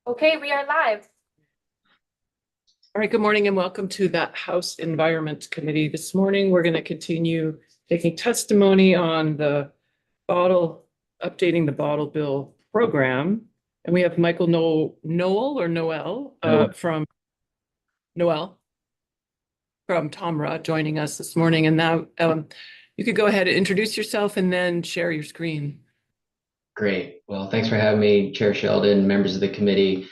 Okay, we are live. All right, good morning and welcome to the House Environment Committee. This morning, we're going to continue taking testimony on updating the bottle bill program. And we have Michael Noel from TOMRA joining us this morning. And now you could go ahead and introduce yourself and then share your screen. Great. Well, thanks for having me, Chair Sheldon, members of the committee.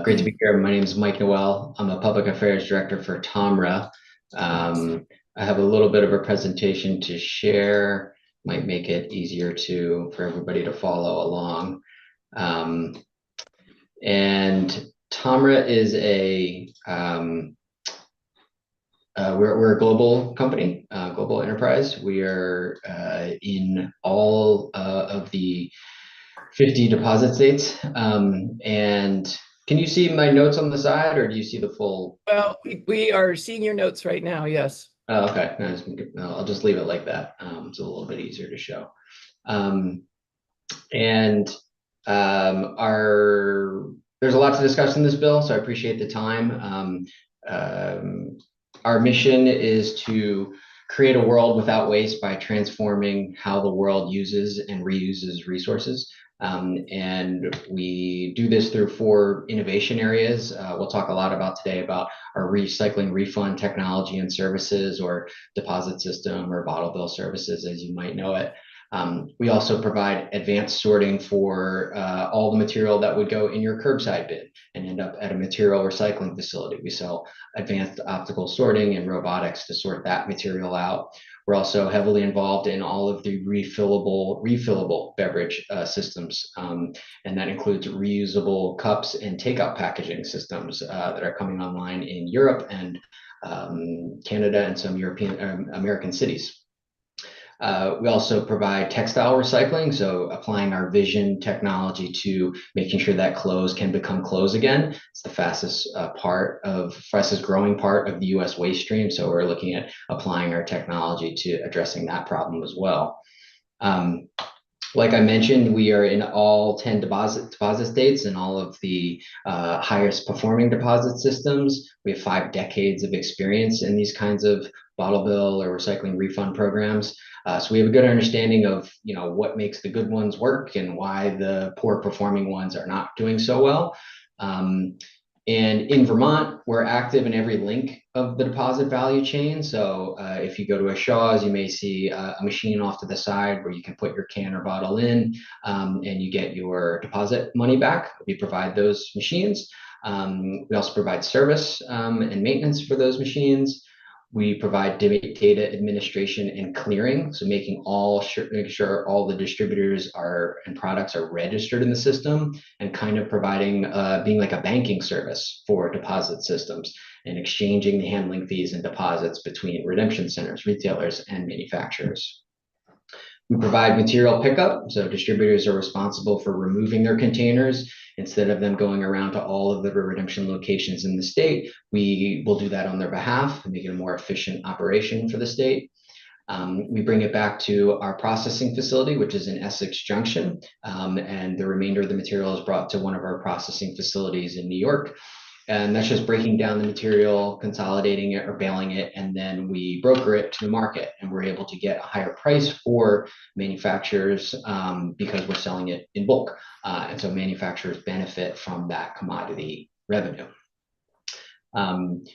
Great to be here. My name is Mike Noel. I'm a Public Affairs Director for TOMRA. I have a little bit of a presentation to share, might make it easier for everybody to follow along. And TOMRA is we're a global company, global enterprise. We are in all of the 50 deposit states. And can you see my notes on the side, or do you see the full? Well, we are seeing your notes right now, yes. Oh, okay, I'll just leave it like that. It's a little bit easier to show. There's a lot to discuss in this bill, so I appreciate the time. Our mission is to create a world without waste by transforming how the world uses and reuses resources. And we do this through 4 innovation areas. We'll talk a lot about today about our recycling refund technology and services, or deposit system, or bottle bill services, as you might know it. We also provide advanced sorting for all the material that would go in your curbside bin and end up at a material recycling facility. We sell advanced optical sorting and robotics to sort that material out. We're also heavily involved in all of the refillable beverage systems, and that includes reusable cups and takeout packaging systems that are coming online in Europe and Canada and some American cities. We also provide textile recycling, so applying our vision technology to making sure that clothes can become clothes again. It's the fastest growing part of the U.S. waste stream, so we're looking at applying our technology to addressing that problem as well. Like I mentioned, we are in all 10 deposit states and all of the highest performing deposit systems. We have 5 decades of experience in these kinds of bottle bill or recycling refund programs. So we have a good understanding of what makes the good ones work and why the poor performing ones are not doing so well. And in Vermont, we're active in every link of the deposit value chain. So if you go to a Shaw's, you may see a machine off to the side where you can put your can or bottle in, and you get your deposit money back. We provide those machines. We also provide service and maintenance for those machines. We provide data administration and clearing, so making sure all the distributors and products are registered in the system, and kind of providing being like a banking service for deposit systems and exchanging the handling fees and deposits between redemption centers, retailers, and manufacturers. We provide material pickup, so distributors are responsible for removing their containers. Instead of them going around to all of the redemption locations in the state, we will do that on their behalf and make it a more efficient operation for the state. We bring it back to our processing facility, which is in Essex Junction, and the remainder of the material is brought to one of our processing facilities in New York. And that's just breaking down the material, consolidating it or baling it, and then we broker it to the market, and we're able to get a higher price for manufacturers because we're selling it in bulk. And so manufacturers benefit from that commodity revenue. And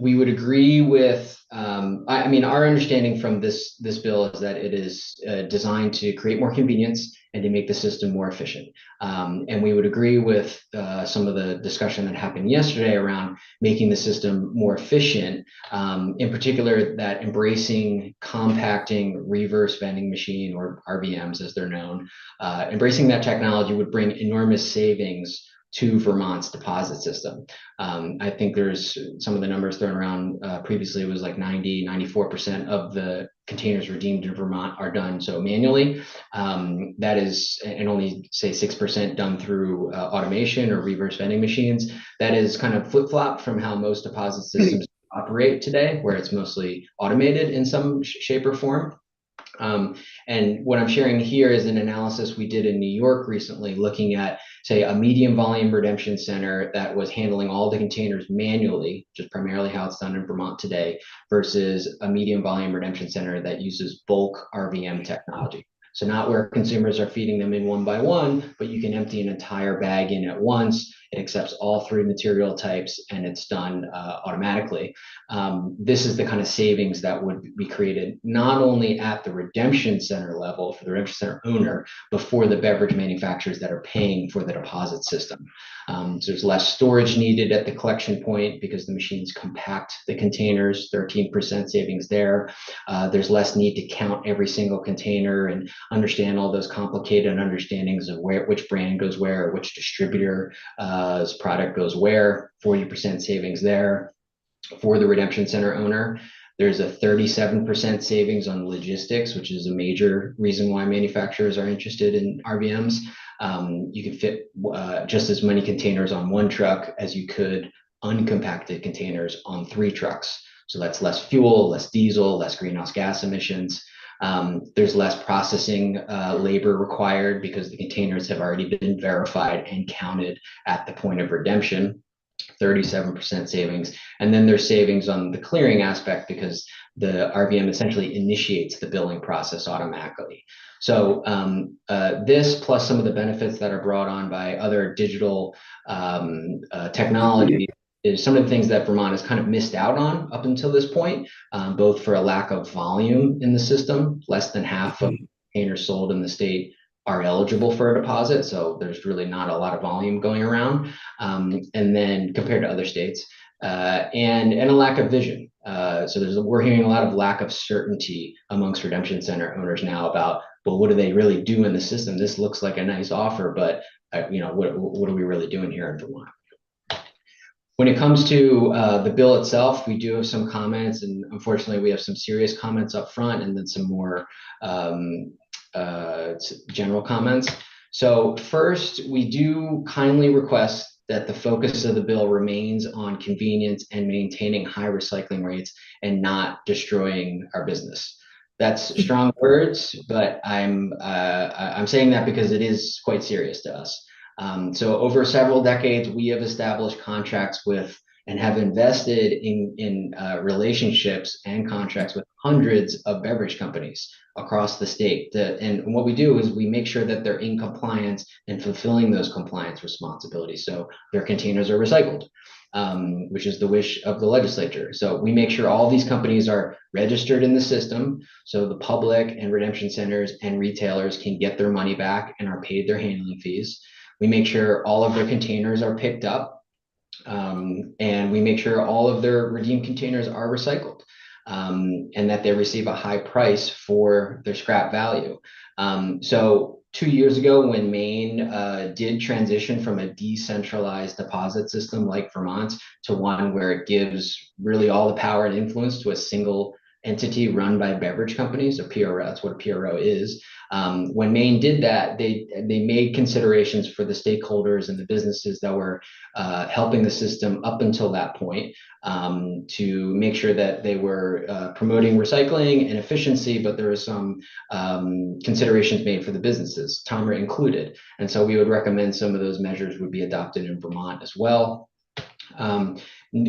we would agree with, our understanding from this bill is that it is designed to create more convenience and to make the system more efficient. And we would agree with some of the discussion that happened yesterday around making the system more efficient, in particular that embracing compacting reverse vending machine, or RVMs as they're known, embracing that technology would bring enormous savings to Vermont's deposit system. I think there's some of the numbers thrown around previously. It was like 94% of the containers redeemed in Vermont are done so manually. That is, and only say 6% done through automation or reverse vending machines. That is kind of flip-flop from how most deposit systems operate today, where it's mostly automated in some shape or form. And what I'm sharing here is an analysis we did in New York recently, looking at, say, a medium volume redemption center that was handling all the containers manually, which is primarily how it's done in Vermont today, versus a medium volume redemption center that uses bulk RVM technology. So not where consumers are feeding them in one by one, but you can empty an entire bag in at once. It accepts all three material types and it's done automatically. This is the kind of savings that would be created not only at the redemption center level for the redemption center owner, but for the beverage manufacturers that are paying for the deposit system. So there's less storage needed at the collection point because the machines compact the containers, 13% savings there. There's less need to count every single container and understand all those complicated understandings of which brand goes where, which distributor's product goes where, 40% savings there. For the redemption center owner, there's a 37% savings on logistics, which is a major reason why manufacturers are interested in RVMs. You can fit just as many containers on one truck as you could uncompacted containers on 3 trucks. So that's less fuel, less diesel, less greenhouse gas emissions. There's less processing labor required because the containers have already been verified and counted at the point of redemption. 37% savings. And then there's savings on the clearing aspect because the RVM essentially initiates the billing process automatically. So this plus some of the benefits that are brought on by other digital technology is some of the things that Vermont has kind of missed out on up until this point, both for a lack of volume in the system. Less than half of containers sold in the state are eligible for a deposit. So there's really not a lot of volume going around. And then compared to other states, and a lack of vision. So we're hearing a lot of lack of certainty amongst redemption center owners now about, well, what do they really do in the system? This looks like a nice offer, but what are we really doing here in Vermont? When it comes to the bill itself, we do have some comments, and unfortunately we have some serious comments up front and then some more general comments. So first, we do kindly request that the focus of the bill remains on convenience and maintaining high recycling rates and not destroying our business. That's strong words, but I'm saying that because it is quite serious to us. So over several decades, we have established contracts with and have invested in relationships and contracts with hundreds of beverage companies across the state. And what we do is we make sure that they're in compliance and fulfilling those compliance responsibilities. So their containers are recycled, which is the wish of the legislature. So we make sure all these companies are registered in the system so the public and redemption centers and retailers can get their money back and are paid their handling fees. We make sure all of their containers are picked up. And we make sure all of their redeemed containers are recycled and that they receive a high price for their scrap value. So 2 years ago, when Maine did transition from a decentralized deposit system like Vermont's to one where it gives really all the power and influence to a single entity run by beverage companies, a PRO, that's what a PRO is. When Maine did that, they made considerations for the stakeholders and the businesses that were helping the system up until that point to make sure that they were promoting recycling and efficiency, but there were some considerations made for the businesses, TOMRA included. And so we would recommend some of those measures would be adopted in Vermont as well.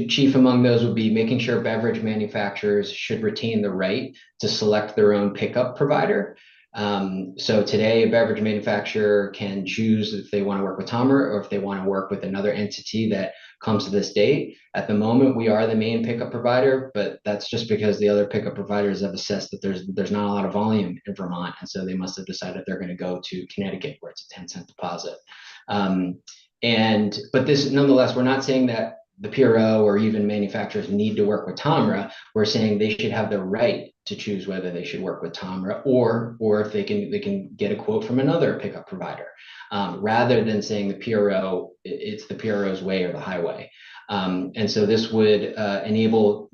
Chief among those would be making sure beverage manufacturers should retain the right to select their own pickup provider. So today, a beverage manufacturer can choose if they want to work with TOMRA or if they want to work with another entity that comes to the state. At the moment, we are the main pickup provider, but that's just because the other pickup providers have assessed that there's not a lot of volume in Vermont, and so they must have decided they're going to go to Connecticut, where it's a 10-cent deposit. But this, nonetheless, we're not saying that the PRO or even manufacturers need to work with TOMRA. We're saying they should have the right to choose whether they should work with TOMRA or if they can get a quote from another pickup provider, rather than saying the PRO, it's the PRO's way or the highway. And so this would enable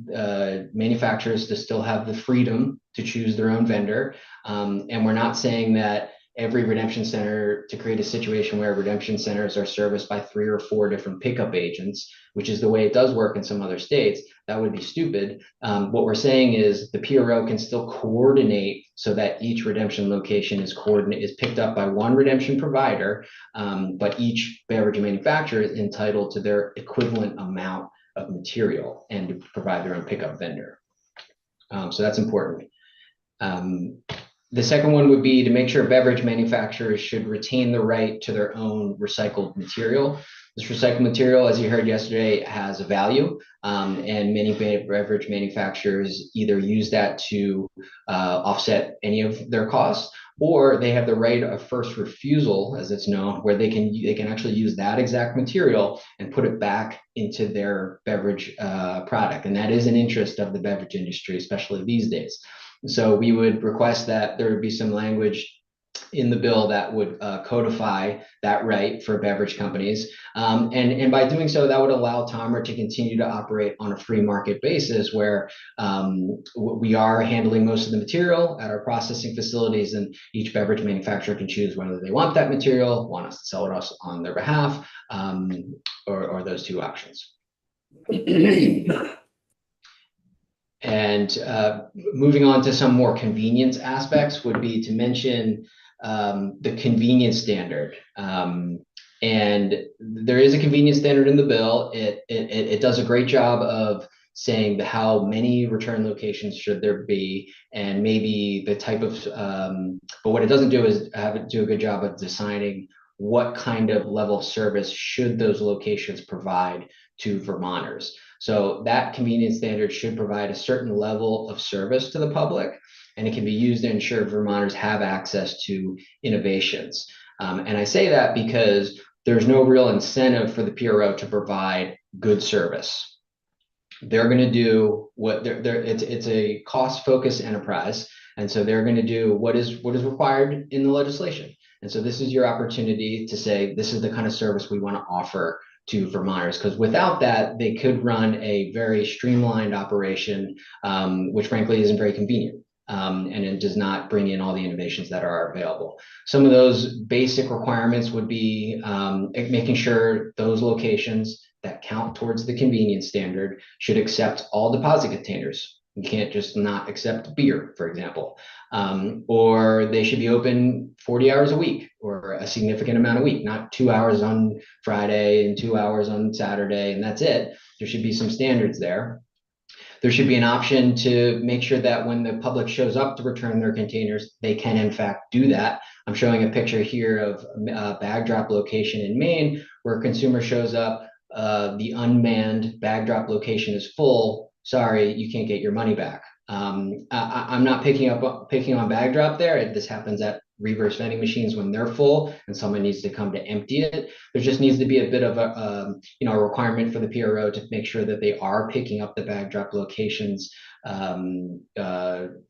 manufacturers to still have the freedom to choose their own vendor. And we're not saying that every redemption center, to create a situation where redemption centers are serviced by 3 or 4 different pickup agents, which is the way it does work in some other states. That would be stupid. What we're saying is the PRO can still coordinate so that each redemption location is picked up by one redemption provider, but each beverage manufacturer is entitled to their equivalent amount of material and to provide their own pickup vendor. So that's important. The second one would be to make sure beverage manufacturers should retain the right to their own recycled material. This recycled material, as you heard yesterday, has a value, and many beverage manufacturers either use that to offset any of their costs, or they have the right of first refusal, as it's known, where they can actually use that exact material and put it back into their beverage product. And that is an interest of the beverage industry, especially these days. So we would request that there would be some language in the bill that would codify that right for beverage companies. And by doing so, that would allow TOMR to continue to operate on a free market basis where we are handling most of the material at our processing facilities, and each beverage manufacturer can choose whether they want that material, want us to sell it on their behalf, or those two options. And moving on to some more convenience aspects would be to mention the convenience standard. And there is a convenience standard in the bill. It does a great job of saying how many return locations should there be, and maybe the type of, but what it doesn't do is do a good job of deciding what kind of level of service should those locations provide to Vermonters. So that convenience standard should provide a certain level of service to the public, and it can be used to ensure Vermonters have access to innovations. And I say that because there's no real incentive for the PRO to provide good service. They're going to do what it's a cost-focused enterprise, and so they're going to do what is required in the legislation. And so this is your opportunity to say, this is the kind of service we want to offer to Vermonters, because without that, they could run a very streamlined operation, which frankly isn't very convenient. And it does not bring in all the innovations that are available. Some of those basic requirements would be making sure those locations that count towards the convenience standard should accept all deposit containers. You can't just not accept beer, for example, or they should be open 40 hours a week or a significant amount a week, not 2 hours on Friday and 2 hours on Saturday, and that's it. There should be some standards there. There should be an option to make sure that when the public shows up to return their containers, they can in fact do that. I'm showing a picture here of a bag drop location in Maine where a consumer shows up, the unmanned bag drop location is full. Sorry, you can't get your money back. I'm not picking on bag drop there. This happens at reverse vending machines when they're full and someone needs to come to empty it. There just needs to be a bit of a requirement for the PRO to make sure that they are picking up the bag drop locations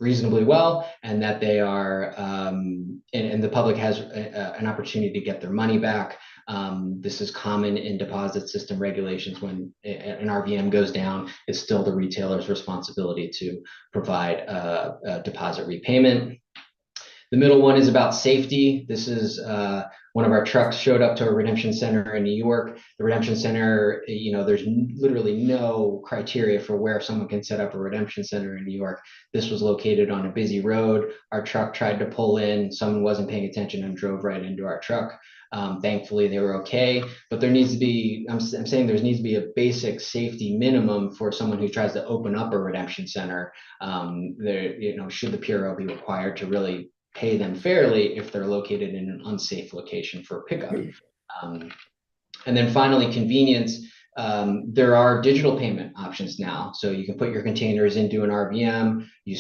reasonably well, and that they are and the public has an opportunity to get their money back. This is common in deposit system regulations. When an RVM goes down, it's still the retailer's responsibility to provide a deposit repayment. The middle one is about safety. This is one of our trucks showed up to a redemption center in New York. The redemption center, there's literally no criteria for where someone can set up a redemption center in New York. This was located on a busy road. Our truck tried to pull in. Someone wasn't paying attention and drove right into our truck. Thankfully, they were okay, but there needs to be, I'm saying there needs to be a basic safety minimum for someone who tries to open up a redemption center. Should the PRO be required to really pay them fairly if they're located in an unsafe location for pickup? And then finally, convenience. There are digital payment options now. So you can put your containers into an RVM, you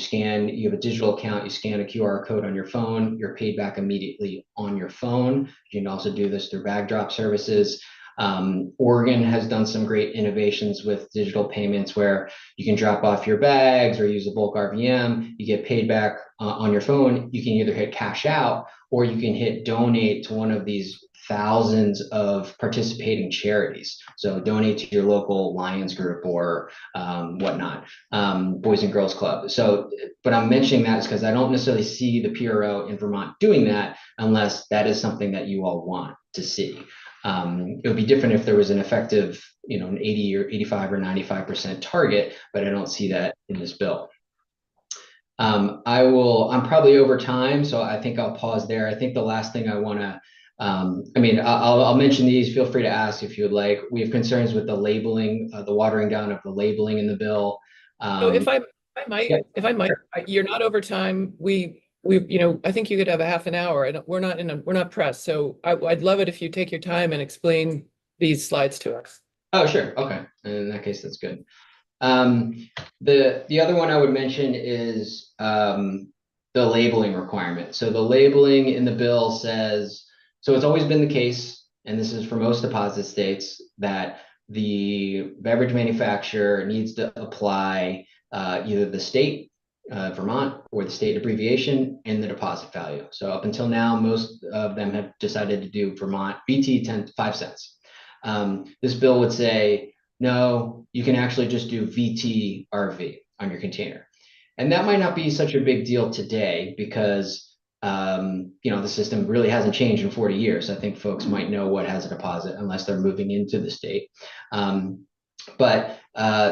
have a digital account, you scan a QR code on your phone, you're paid back immediately on your phone. You can also do this through bag drop services. Oregon has done some great innovations with digital payments where you can drop off your bags or use a bulk RVM, you get paid back on your phone. You can either hit cash out or you can hit donate to one of these thousands of participating charities. So donate to your local Lions group or whatnot, Boys and Girls Club. So, but I'm mentioning that is because I don't necessarily see the PRO in Vermont doing that unless that is something that you all want to see. It would be different if there was an effective, an 80 or 85 or 95% target, but I don't see that in this bill. I'm probably over time, so I think I'll pause there. I think the last thing I want to, I'll mention these. Feel free to ask if you would like. We have concerns with the labeling, the watering down of the labeling in the bill. So if I might, you're not over time. I think you could have a half an hour, and we're not pressed. So I'd love it if you take your time and explain these slides to us. Oh, sure. Okay. In that case, that's good. The other one I would mention is the labeling requirement. So the labeling in the bill says, so it's always been the case, and this is for most deposit states, that the beverage manufacturer needs to apply either the state, Vermont, or the state abbreviation in the deposit value. So up until now, most of them have decided to do Vermont VT 5 cents. This bill would say, no, you can actually just do VTRV on your container. And that might not be such a big deal today because the system really hasn't changed in 40 years. I think folks might know what has a deposit unless they're moving into the state. But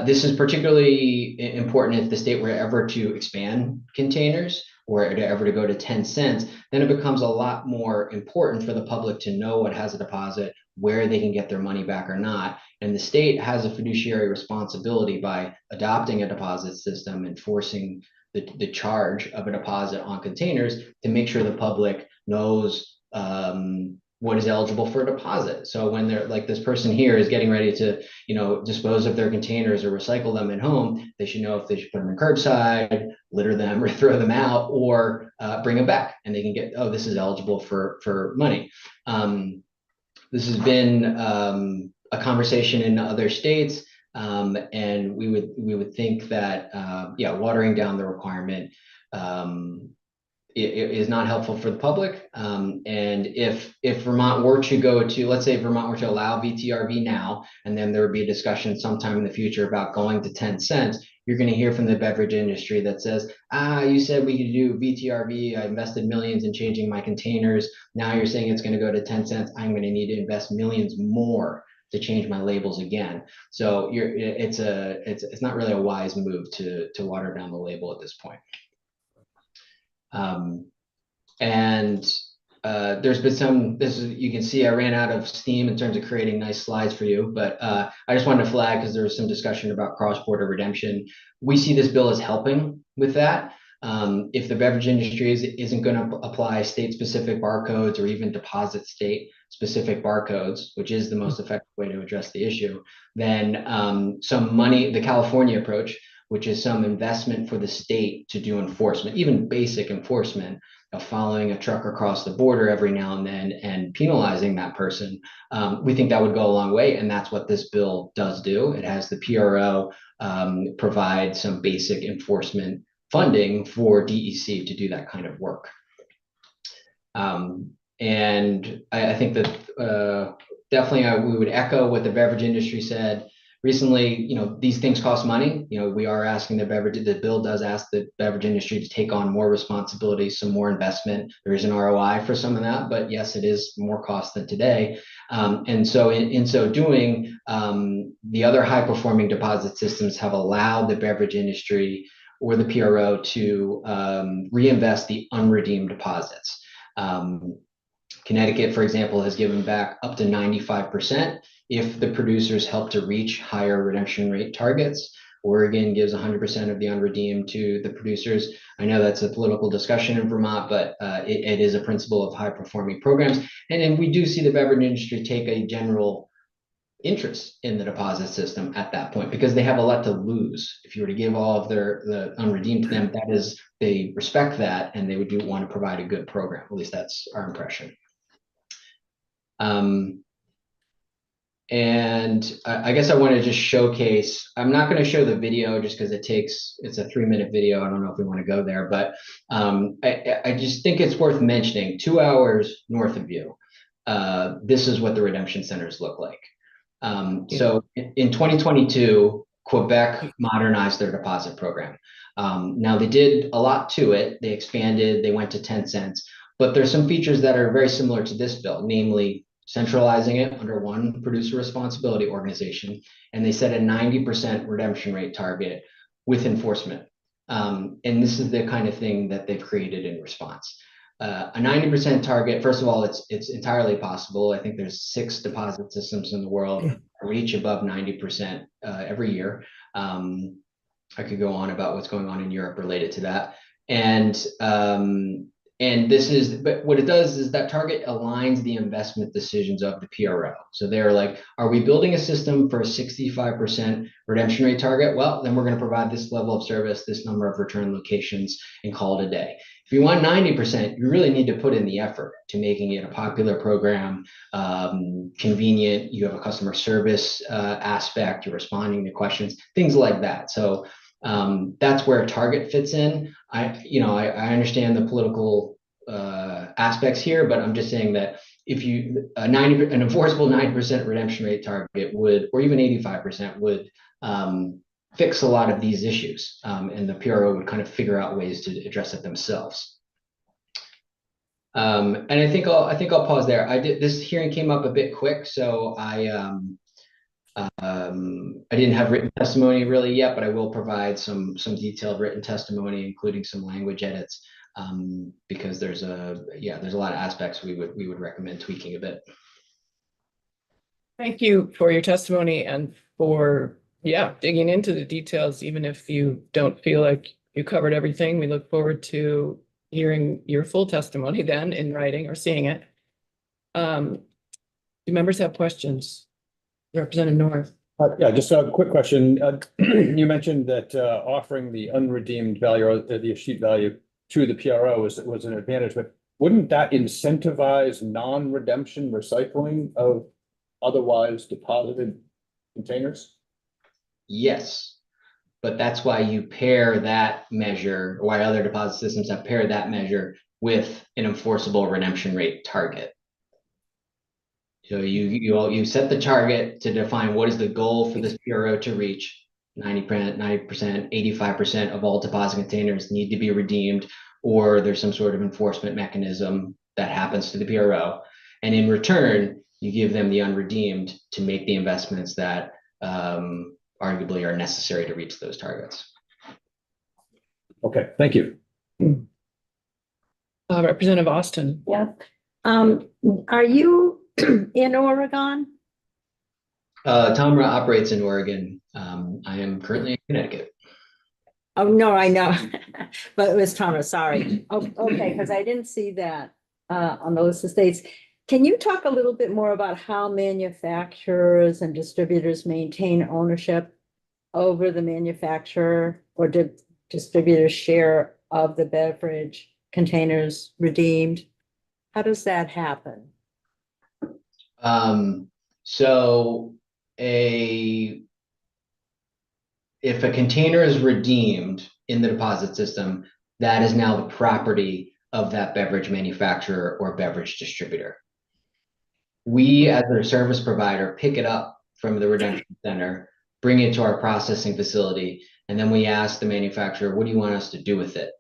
this is particularly important if the state were ever to expand containers or ever to go to 10 cents, then it becomes a lot more important for the public to know what has a deposit, where they can get their money back or not. And the state has a fiduciary responsibility by adopting a deposit system and forcing the charge of a deposit on containers to make sure the public knows what is eligible for a deposit. So when they're like this person here is getting ready to, dispose of their containers or recycle them at home, they should know if they should put them in curbside, litter them, or throw them out, or bring them back, and they can get, oh, this is eligible for money. This has been a conversation in other states, and we would think that watering down the requirement is not helpful for the public. And if Vermont were to go to, let's say Vermont were to allow VTRV now, and then there would be a discussion sometime in the future about going to 10 cents, you're going to hear from the beverage industry that says, you said we could do VTRV. I invested millions in changing my containers. Now you're saying it's going to go to 10 cents. I'm going to need to invest millions more to change my labels again. So it's not really a wise move to water down the label at this point. There's been you can see I ran out of steam in terms of creating nice slides for you, but I just wanted to flag because there was some discussion about cross-border redemption. We see this bill as helping with that. If the beverage industry isn't going to apply state-specific barcodes or even deposit state-specific barcodes, which is the most effective way to address the issue, then some money, the California approach, which is some investment for the state to do enforcement, even basic enforcement of following a truck across the border every now and then and penalizing that person. We think that would go a long way, and that's what this bill does do. It has the PRO provide some basic enforcement funding for DEC to do that kind of work. And I think that definitely we would echo what the beverage industry said. Recently, these things cost money. We are asking the bill does ask the beverage industry to take on more responsibility, some more investment. There is an ROI for some of that, but yes, it is more cost than today. And so in so doing, the other high performing deposit systems have allowed the beverage industry or the PRO to reinvest the unredeemed deposits. Connecticut, for example, has given back up to 95% if the producers help to reach higher redemption rate targets. Oregon gives 100% of the unredeemed to the producers. I know that's a political discussion in Vermont, but it is a principle of high performing programs. And then we do see the beverage industry take a general interest in the deposit system at that point because they have a lot to lose. If you were to give all of the unredeemed to them, they respect that and they would want to provide a good program. At least that's our impression. And I guess I want to just showcase, I'm not going to show the video just because it's a 3-minute video. I don't know if we want to go there, but I just think it's worth mentioning 2 hours north of you. This is what the redemption centers look like. So in 2022, Quebec modernized their deposit program. Now they did a lot to it. They expanded, they went to 10 cents, but there's some features that are very similar to this bill, namely centralizing it under one producer responsibility organization. And they set a 90% redemption rate target with enforcement. And this is the kind of thing that they've created in response. A 90% target, first of all, it's entirely possible. I think there's 6 deposit systems in the world that reach above 90% every year. I could go on about what's going on in Europe related to that. And this is, but what it does is that target aligns the investment decisions of the PRO. So they're like, are we building a system for a 65% redemption rate target? Well, then we're going to provide this level of service, this number of return locations, and call it a day. If you want 90%, you really need to put in the effort to making it a popular program, convenient. You have a customer service aspect, you're responding to questions, things like that. So that's where Target fits in. I understand the political aspects here, but I'm just saying that if you an enforceable 90% redemption rate target would, or even 85% would fix a lot of these issues, and the PRO would kind of figure out ways to address it themselves. And I think I'll pause there. This hearing came up a bit quick, so I didn't have written testimony really yet, but I will provide some detailed written testimony, including some language edits, because there's a lot of aspects we would recommend tweaking a bit. Thank you for your testimony and for digging into the details, even if you don't feel like you covered everything. We look forward to hearing your full testimony then in writing or seeing it. Do members have questions? Representative North. Yeah, just a quick question. You mentioned that offering the unredeemed value or the escheat value to the PRO was an advantage, but wouldn't that incentivize non-redemption recycling of otherwise deposited containers? Yes, but that's why you pair that measure, why other deposit systems have paired that measure with an enforceable redemption rate target. So you set the target to define what is the goal for this PRO to reach. 90%, 85% of all deposit containers need to be redeemed, or there's some sort of enforcement mechanism that happens to the PRO. And in return, you give them the unredeemed to make the investments that arguably are necessary to reach those targets. Okay, thank you. Representative Austin. Yeah. Are you in Oregon? Tomra operates in Oregon. I am currently in Connecticut. Oh, no, I know, but it was Tomra, sorry. Oh, okay, because I didn't see that on the list of states. Can you talk a little bit more about how manufacturers and distributors maintain ownership over the manufacturer, or did distributors share of the beverage containers redeemed? How does that happen? So if a container is redeemed in the deposit system, that is now the property of that beverage manufacturer or beverage distributor. We, as their service provider, pick it up from the redemption center, bring it to our processing facility, and then we ask the manufacturer, what do you want us to do with it?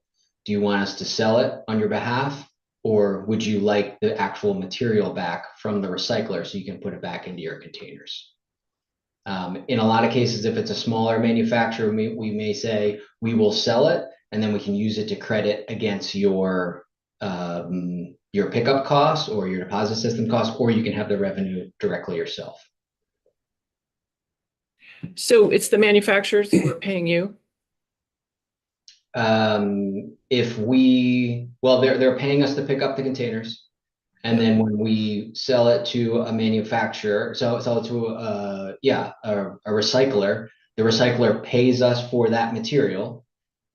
Do you want us to sell it on your behalf? Or would you like the actual material back from the recycler so you can put it back into your containers? In a lot of cases, if it's a smaller manufacturer, we may say, we will sell it, and then we can use it to credit against your pickup costs or your deposit system costs, or you can have the revenue directly yourself. So it's the manufacturers who are paying you? They're paying us to pick up the containers, and then when we sell it to a manufacturer, sell it to a recycler, the recycler pays us for that material,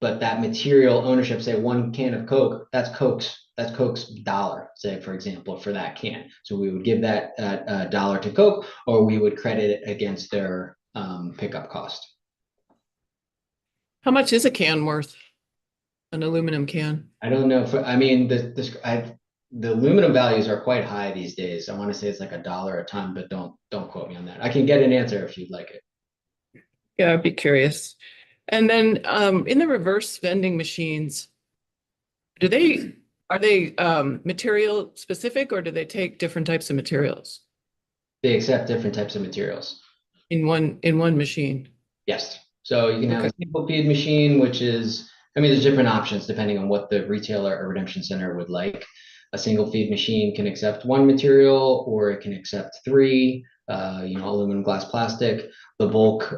but that material ownership, say 1 can of Coke, that's Coke's That's Coke's dollar, say, for example, for that can. So we would give that dollar to Coke, or we would credit it against their pickup cost. How much is a can worth? An aluminum can? I don't know if, I mean, the aluminum values are quite high these days. I want to say it's like $1 a ton, but don't quote me on that. I can get an answer if you'd like it. Yeah, I'd be curious. And then in the reverse vending machines, are they material specific, or do they take different types of materials They accept different types of materials. in one machine? Yes. So you can have a Okay. single feed machine, which is, I mean, there's different options depending on what the retailer or redemption center would like. A single feed machine can accept one material, or it can accept three, aluminum, glass, plastic. The bulk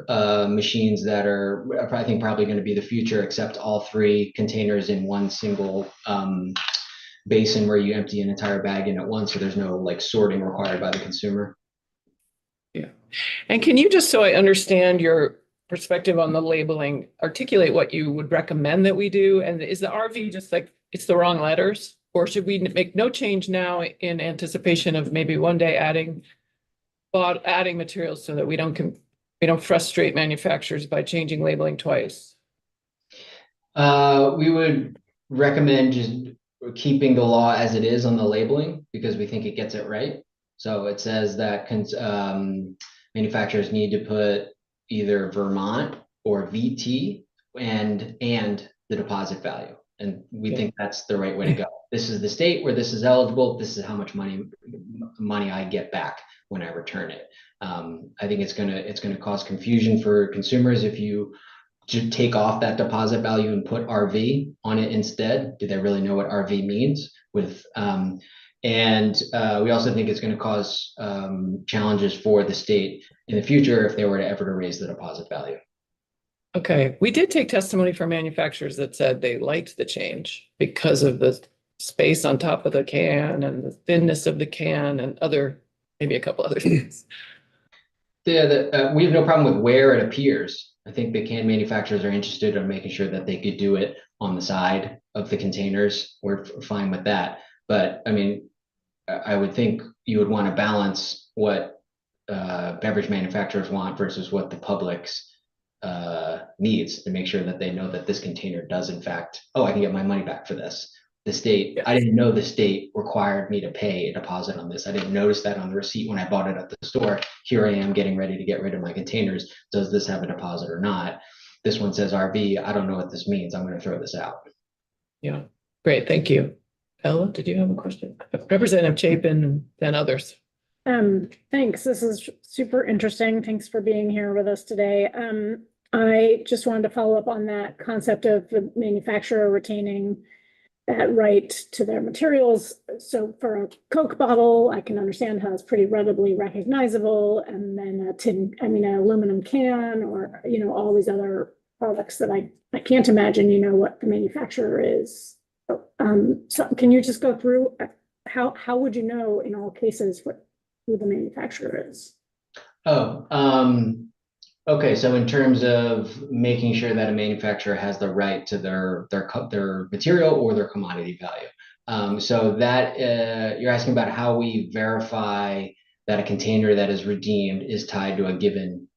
machines that are, I think, probably going to be the future, accept all three containers in one single basin where you empty an entire bag in at once, so there's no like sorting required by the consumer. Yeah. And can you, just so I understand your perspective on the labeling, articulate what you would recommend that we do? And is the RV just like, it's the wrong letters? Or should we make no change now in anticipation of maybe one day adding materials so that we don't frustrate manufacturers by changing labeling twice? We would recommend just keeping the law as it is on the labeling, because we think it gets it right. So it says that manufacturers need to put either Vermont or VT and the deposit value. And we think that's the right way to go. This is the state where this is eligible. This is how much money I get back when I return it. I think it's gonna cause confusion for consumers if you just take off that deposit value and put RV on it instead. Do they really know what RV means? And we also think it's going to cause challenges for the state in the future if they were to ever to raise the deposit value. Okay, we did take testimony from manufacturers that said they liked the change because of the space on top of the can and the thinness of the can and maybe a couple other things. Yeah, we have no problem with where it appears. I think the can manufacturers are interested in making sure that they could do it on the side of the containers. We're fine with that. But I mean, I would think you would want to balance what beverage manufacturers want versus what the public's needs, to make sure that they know that this container does in fact, I can get my money back for this. The state, yes. I didn't know the state required me to pay a deposit on this. I didn't notice that on the receipt when I bought it at the store. Here I am getting ready to get rid of my containers. Does this have a deposit or not? This one says RV. I don't know what this means. I'm going to throw this out. Yeah, great. Thank you. Ella, did you have a question? Representative Chapin and then others. Thanks. This is super interesting. Thanks for being here with us today. I just wanted to follow up on that concept of the manufacturer retaining that right to their materials. So for a Coke bottle, I can understand how it's pretty readily recognizable. And then an aluminum can, or, all these other products that I can't imagine, what the manufacturer is. So can you just go through how would you know in all cases who the manufacturer is? Okay. So in terms of making sure that a manufacturer has the right to their material or their commodity value. So that you're asking about how we verify that a container that is redeemed is tied to a given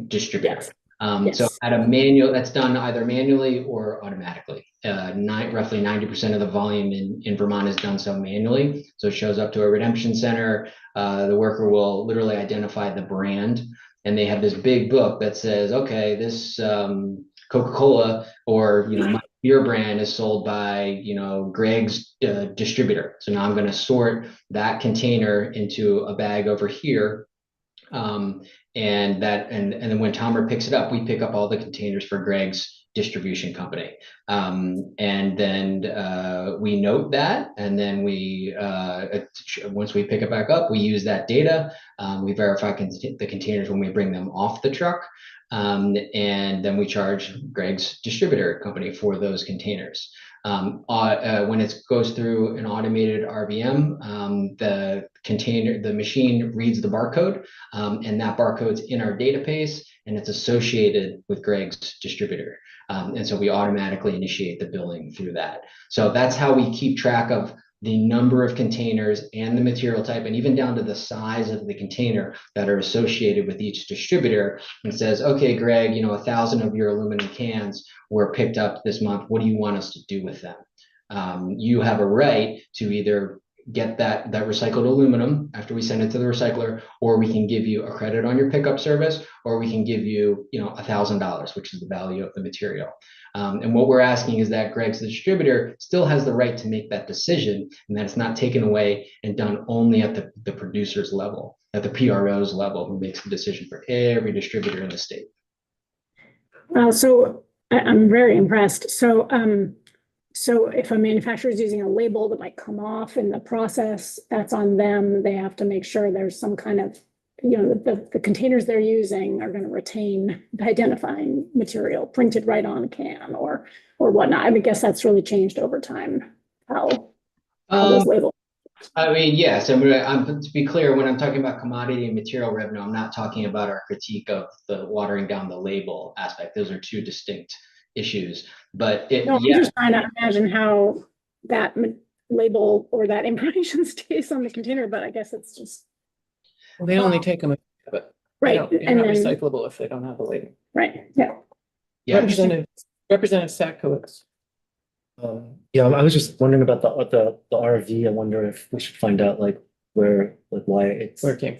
distributor. Yes. Yes. So at a manual, that's done either manually or automatically. Roughly 90% of the volume in Vermont is done so manually. So it shows up to a redemption center. The worker will literally identify the brand, and they have this big book that says, okay, this Coca-Cola or my beer brand is sold by Greg's distributor. So now I'm going to sort that container into a bag over here. And then when Tomer picks it up, we pick up all the containers for Greg's distribution company. And then we note that, and then once we pick it back up, we use that data. We verify the containers when we bring them off the truck. And then we charge Greg's distributor company for those containers. When it goes through an automated RVM, the machine reads the barcode, and that barcode's in our database, and it's associated with Greg's distributor. And so we automatically initiate the billing through that. So that's how we keep track of the number of containers and the material type, and even down to the size of the container that are associated with each distributor, and says, okay, Greg, 1,000 of your aluminum cans were picked up this month. What do you want us to do with them? You have a right to either get that recycled aluminum after we send it to the recycler, or we can give you a credit on your pickup service, or we can give you, $1,000, which is the value of the material. And what we're asking is that Greg's the distributor still has the right to make that decision, and that it's not taken away and done only at the producer's level, at the PRO's level, who makes the decision for every distributor in the state. So I'm very impressed. So if a manufacturer is using a label that might come off in the process, that's on them. They have to make sure there's some kind of, the containers they're using are going to retain the identifying material printed right on a can or whatnot. I guess that's really changed over time, how those labels. Yes. To be clear, when I'm talking about commodity and material revenue, I'm not talking about our critique of the watering down the label aspect. Those are two distinct issues. But I'm just trying to imagine how that label or that information stays on the container, but I guess it's just. Well, they only take them, but right. They're not recyclable if they don't have a label. Right. Yeah. Representative Sackowitz. I was just wondering about the RV. I wonder if we should find out where it came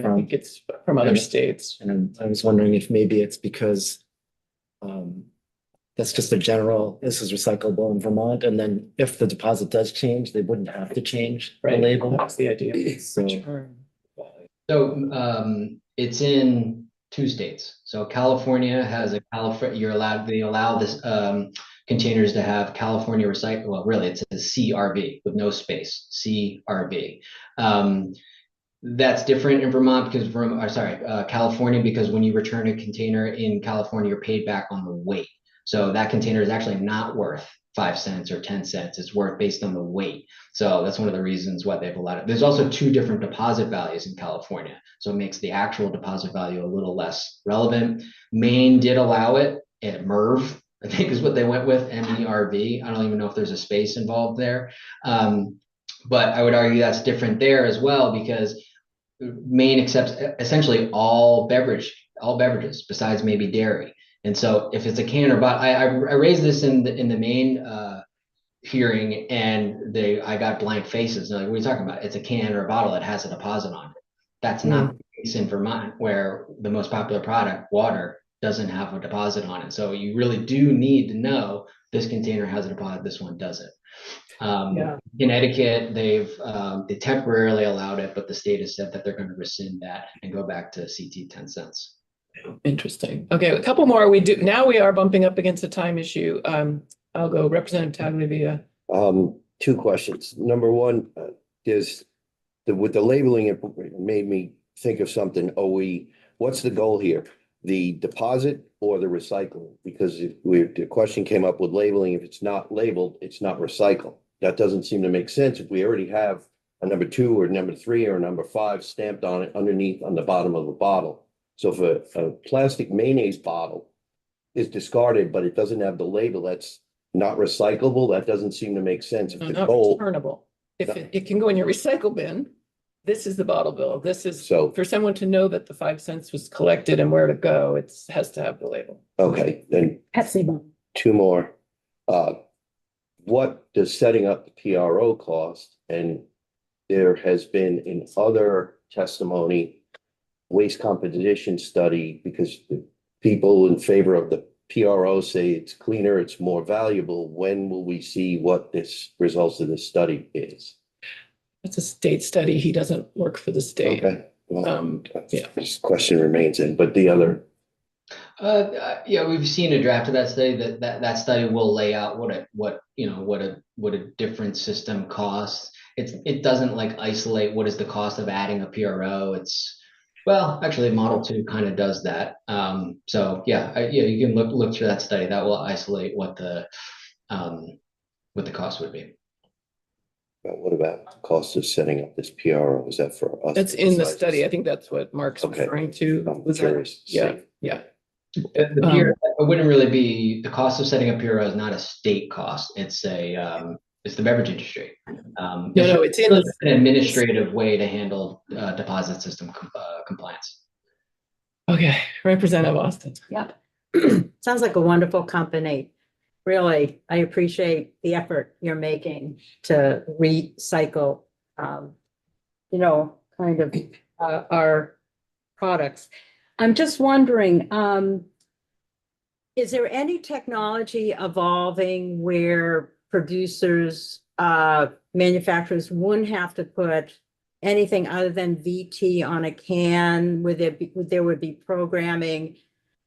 from. I think it's from other states. And I was wondering if maybe it's because that's just this is recyclable in Vermont. And then if the deposit does change, they wouldn't have to change the label. That's the idea. So it's in 2 states. So California has they allow this containers to have California recycle. Well, really, it says CRV with no space, CRV. That's different in Vermont because California, because when you return a container in California, you're paid back on the weight. So that container is actually not worth 5 cents or 10 cents. It's worth based on the weight. So that's one of the reasons why they've allowed it. There's also 2 different deposit values in California. So it makes the actual deposit value a little less relevant. Maine did allow it at MERV, I think is what they went with, MERV. I don't even know if there's a space involved there. But I would argue that's different there as well, because Maine accepts essentially all beverages besides maybe dairy. And so if it's a can or bottle, I raised this in the Maine hearing, and I got blank faces. They're like, what are you talking about? It's a can or a bottle that has a deposit on it. That's not the case in Vermont, where the most popular product, water, doesn't have a deposit on it. So you really do need to know this container has a deposit, this one doesn't. Connecticut, they temporarily allowed it, but the state has said that they're going to rescind that and go back to CT 10 cents. Interesting. Okay, a couple more. Now we are bumping up against a time issue. I'll go Representative Tagliavia. 2 questions. Number one, with the labeling, it made me think of something. What's the goal here? The deposit or the recycling? Because the question came up with labeling. If it's not labeled, it's not recycled. That doesn't seem to make sense if we already have a number 2 or number 3 or number 5 stamped on it underneath on the bottom of the bottle. So if a plastic mayonnaise bottle is discarded, but it doesn't have the label, that's not recyclable. That doesn't seem to make sense. If the goal, returnable. If it can go in your recycle bin, this is the bottle bill. This is for someone to know that the 5 cents was collected and where to go. It has to have the label. Okay, then Pepsi bomb. 2 more. What does setting up the PRO cost? And there has been in other testimony, waste composition study, because the people in favor of the PRO say it's cleaner, it's more valuable. When will we see what this results of this study is? It's a state study. He doesn't work for the state. Okay. Well, yeah. This question remains in, but the other. We've seen a draft of that study. That study will lay out what a different system costs. It doesn't isolate what is the cost of adding a PRO. Actually, Model 2 kind of does that. You can look through that study. That will isolate what the what the cost would be. But what about the cost of setting up this PRO? Is that for us? That's to in the decide study. I this? think that's what Mark's Okay. referring to. I'm Was that- curious to Yeah, see. yeah. The it wouldn't really be, the cost of setting up PRO is not a state cost. It's it's the beverage industry. No, it's in just an administrative way to handle deposit system compliance. Okay, Representative Austin. Yep. Sounds like a wonderful company. Really, I appreciate the effort you're making to recycle, kind of our products. I'm just wondering, is there any technology evolving where producers, manufacturers wouldn't have to put anything other than VT on a can? There would be programming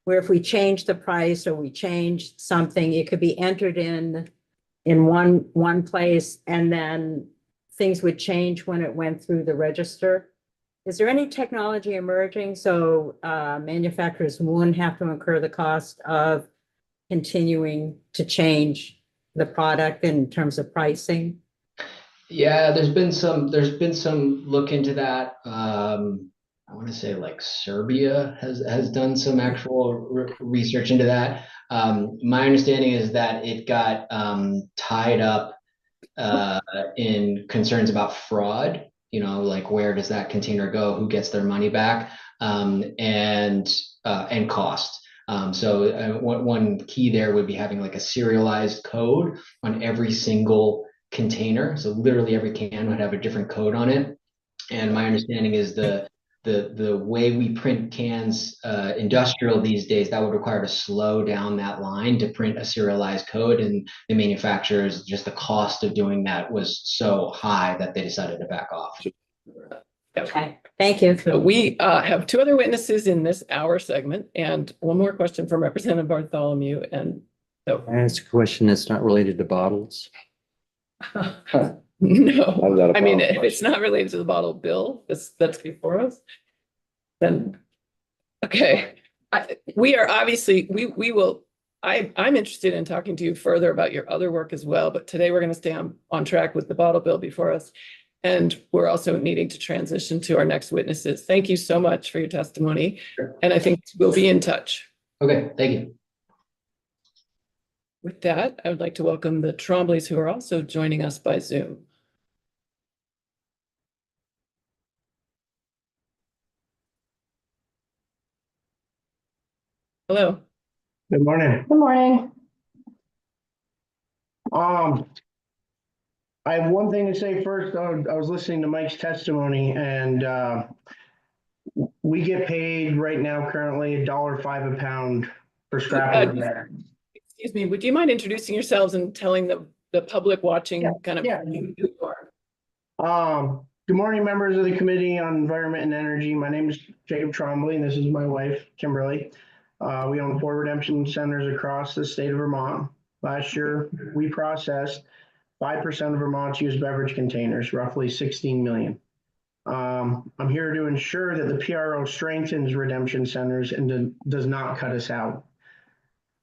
where if we change the price or we change something, it could be entered in one place and then things would change when it went through the register? Is there any technology emerging so manufacturers wouldn't have to incur the cost of continuing to change the product in terms of pricing? Yeah, there's been some look into that. I want to say like Serbia has done some actual research into that. My understanding is that it got tied up in concerns about fraud, like where does that container go, who gets their money back, and cost. So one key there would be having like a serialized code on every single container. So literally every can would have a different code on it. And my understanding is the way we print cans industrial these days, that would require to slow down that line to print a serialized code, and the manufacturers, just the cost of doing that was so high that they decided to back off. Okay, thank you. So we have two other witnesses in this hour segment and one more question from Representative Bartholomew. And so Can I ask a question that's not related to bottles? no, I mean, if it's not related to the bottle bill, that's before us, then, okay. We are obviously, we will, I'm interested in talking to you further about your other work as well, but today we're going to stay on track with the bottle bill before us. And we're also needing to transition to our next witnesses. Thank you so much for your testimony. Sure. And I think we'll be in touch. Okay, thank you. With that, I would like to welcome the Trombleys who are also joining us by Zoom. Hello. Good morning. Good morning. I have one thing to say first. I was listening to Mike's testimony, and we get paid right now currently $1.05 a pound for scrap. Excuse me, would you mind introducing yourselves and telling the public watching kind of who you are? Good morning, members of the Committee on Environment and Energy. My name is Jacob Trombley, and this is my wife, Kimberly. We own 4 redemption centers across the state of Vermont. Last year, we processed 5% of Vermont's used beverage containers, roughly 16 million. I'm here to ensure that the PRO strengthens redemption centers and does not cut us out.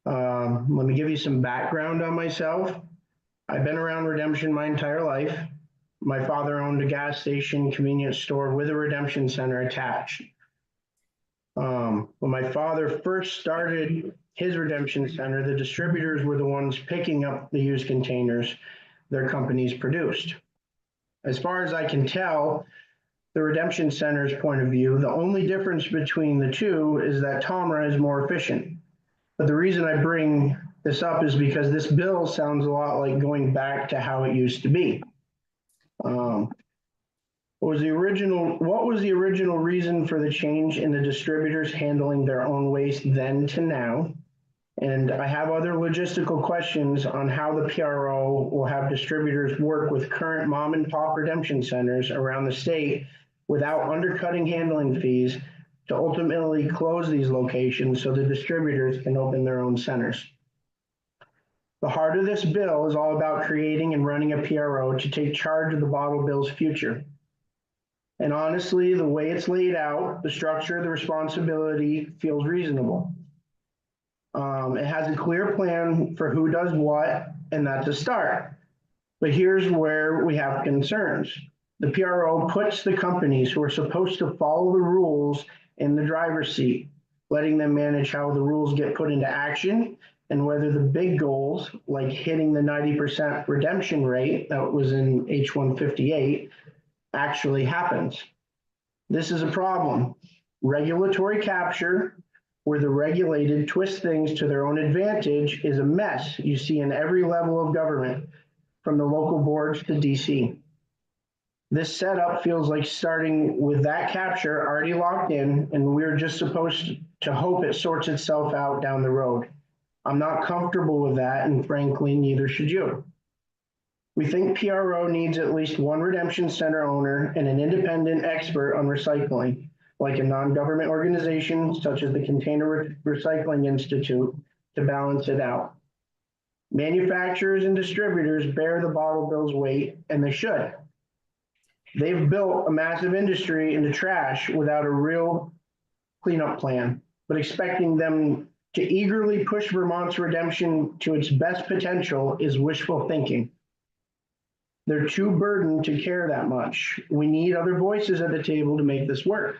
Let me give you some background on myself. I've been around redemption my entire life. My father owned a gas station convenience store with a redemption center attached. When my father first started his redemption center, the distributors were the ones picking up the used containers their companies produced. As far as I can tell, the redemption center's point of view, the only difference between the two is that TOMRA is more efficient. But the reason I bring this up is because this bill sounds a lot like going back to how it used to be. What was the original reason for the change in the distributors handling their own waste then to now? And I have other logistical questions on how the PRO will have distributors work with current mom and pop redemption centers around the state without undercutting handling fees to ultimately close these locations so the distributors can open their own centers. The heart of this bill is all about creating and running a PRO to take charge of the bottle bill's future. And honestly, the way it's laid out, the structure of the responsibility feels reasonable. It has a clear plan for who does what, and that's a start. But here's where we have concerns. The PRO puts the companies who are supposed to follow the rules in the driver's seat, letting them manage how the rules get put into action and whether the big goals, like hitting the 90% redemption rate that was in H-158, actually happens. This is a problem. Regulatory capture, where the regulated twist things to their own advantage, is a mess you see in every level of government, from the local boards to DC. This setup feels like starting with that capture already locked in, and we're just supposed to hope it sorts itself out down the road. I'm not comfortable with that, and frankly, neither should you. We think PRO needs at least one redemption center owner and an independent expert on recycling, like a non-government organization such as the Container Recycling Institute, to balance it out. Manufacturers and distributors bear the bottle bill's weight, and they should. They've built a massive industry into trash without a real cleanup plan, but expecting them to eagerly push Vermont's redemption to its best potential is wishful thinking. They're too burdened to care that much. We need other voices at the table to make this work.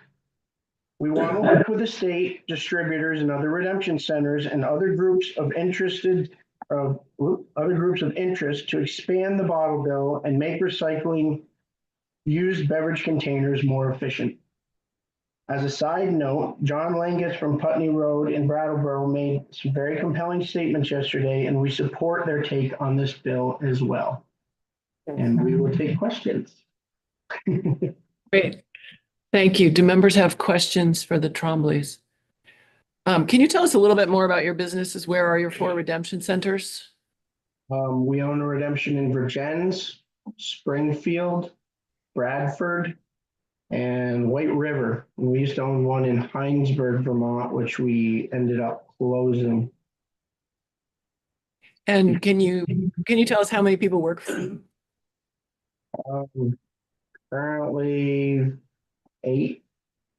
We want to work with the state, distributors, and other redemption centers and other groups of interest to expand the bottle bill and make recycling used beverage containers more efficient. As a side note, John Langus from Putney Road in Brattleboro made some very compelling statements yesterday, and we support their take on this bill as well. And we will take questions. Great. Thank you. Do members have questions for the Trombleys? Can you tell us a little bit more about your businesses? Where are your 4 redemption centers? We own a redemption in Virgins, Springfield, Bradford, and White River. And we used to own one in Heinsberg, Vermont, which we ended up closing. And can you tell us how many people work for you? Currently 8,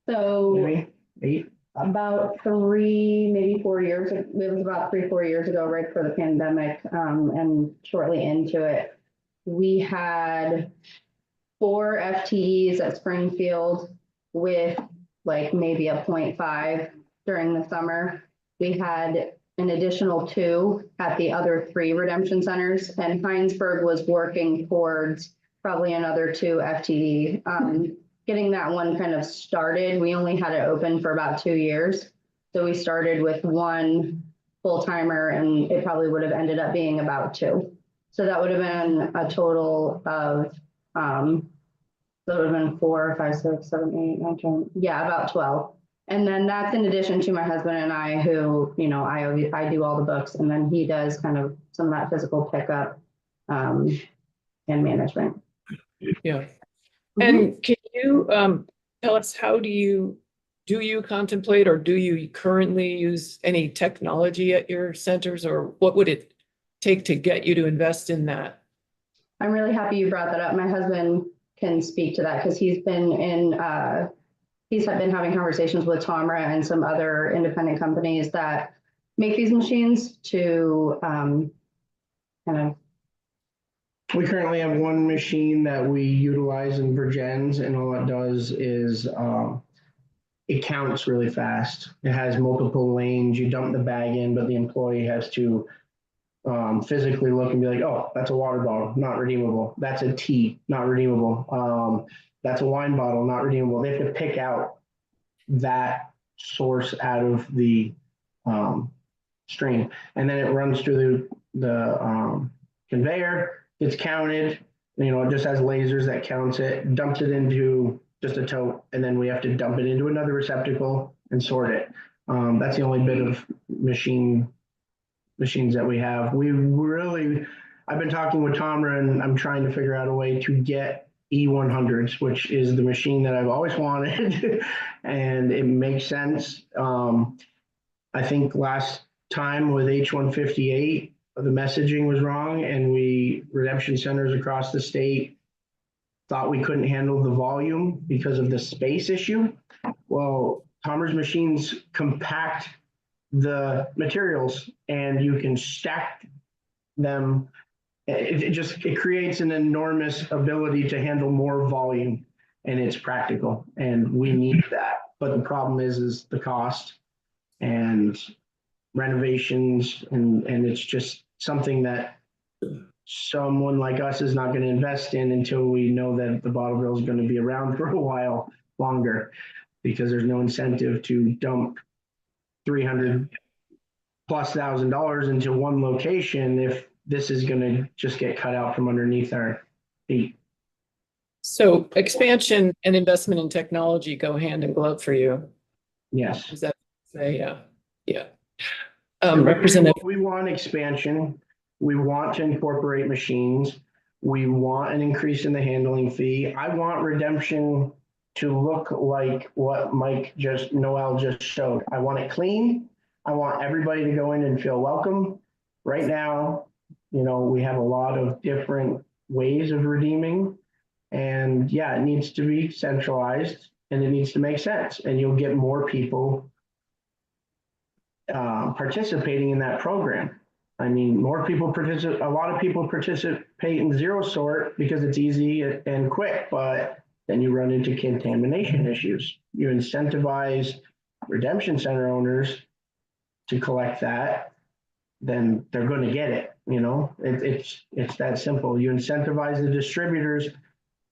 So maybe 8. about 3, maybe 4 years, it was about 3-4 years ago, right before the pandemic, and shortly into it, we had 4 FTEs at Springfield with like maybe a 0.5 during the summer. We had an additional 2 at the other 3 redemption centers, and Heinsberg was working towards probably another 2 FTE. Getting that one kind of started, we only had it open for about 2 years. So we started with 1 full-timer, and it probably would have ended up being about 2. So that would have been a total of, that would have been 4, 5, 6, 7, 8, 9, 10, yeah, about 12. And then that's in addition to my husband and I, who, you know, I do all the books, and then he does kind of some of that physical pickup and management. Yeah. And can you tell us, how do you contemplate, or do you currently use any technology at your centers, or what would it take to get you to invest in that? I'm really happy you brought that up. My husband can speak to that because he's been having conversations with Tomra and some other independent companies that make these machines to kind of. We currently have one machine that we utilize in Virgins, and all it does is it counts really fast. It has multiple lanes. You dump the bag in, but the employee has to physically look and be like, oh, that's a water bottle, not redeemable. That's a tea, not redeemable. That's a wine bottle, not redeemable. They have to pick out that source out of the stream, and then it runs through the conveyor. It's counted, you know, it just has lasers that counts it, dumps it into just a tote, and then we have to dump it into another receptacle and sort it. That's the only bit of machines that we have. I've been talking with Tomra, and I'm trying to figure out a way to get E100s, which is the machine that I've always wanted, and it makes sense. I think last time with H-158, the messaging was wrong, and redemption centers across the state thought we couldn't handle the volume because of the space issue. Well, Tomra's machines compact the materials, and you can stack them it creates an enormous ability to handle more volume, and it's practical, and we need that. But the problem is the cost and renovations, and it's just something that someone like us is not going to invest in until we know that the bottle bill is going to be around for a while longer, because there's no incentive to dump $300,000+ into one location if this is going to just get cut out from underneath our feet. So expansion and investment in technology go hand in glove for you. Yes. Is that say, yeah. Representative, We want expansion. We want to incorporate machines. We want an increase in the handling fee. I want redemption to look like what Noel just showed. I want it clean. I want everybody to go in and feel welcome. Right now, we have a lot of different ways of redeeming, and yeah, it needs to be centralized and it needs to make sense, and you'll get more people participating in that program. I mean, a lot of people participate in zero sort because it's easy and quick, but then you run into contamination issues. You incentivize redemption center owners to collect that, then they're going to get it. It's that simple. You incentivize the distributors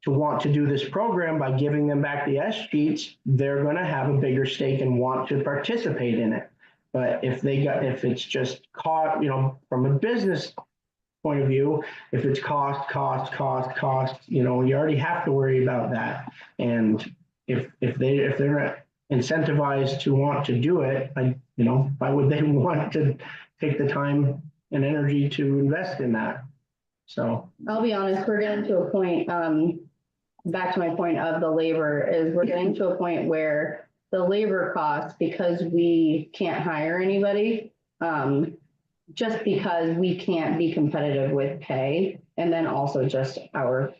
to want to do this program by giving them back the S sheets. They're going to have a bigger stake and want to participate in it. But if it's just caught, from a business point of view, if it's cost, you already have to worry about that. And if they're not incentivized to want to do it, why would they want to take the time and energy to invest in that? So I'll be honest, we're getting to a point, back to my point of the labor, is we're getting to a point where the labor costs, because we can't hire anybody, just because we can't be competitive with pay, and then also just the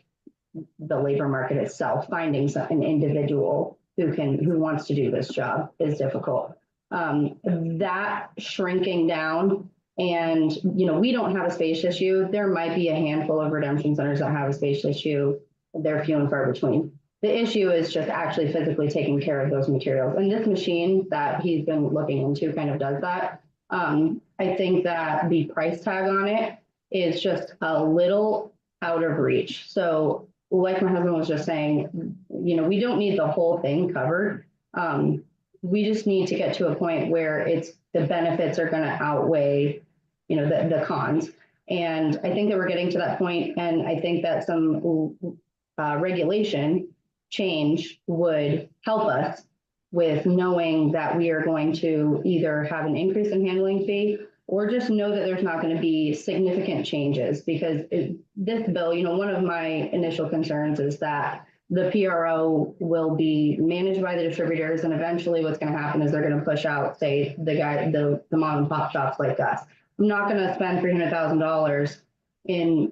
labor market itself, finding an individual who wants to do this job is difficult. That shrinking down, and we don't have a space issue. There might be a handful of redemption centers that have a space issue. They're few and far between. The issue is just actually physically taking care of those materials. And this machine that he's been looking into kind of does that. I think that the price tag on it is just a little out of reach. So like my husband was just saying, we don't need the whole thing covered. We just need to get to a point where the benefits are going to outweigh, the cons. And I think that we're getting to that point, and I think that some regulation change would help us with knowing that we are going to either have an increase in handling fee or just know that there's not going to be significant changes, because this bill, one of my initial concerns is that the PRO will be managed by the distributors, and eventually what's going to happen is they're going to push out, say, the mom and pop shops like us. I'm not going to spend $300,000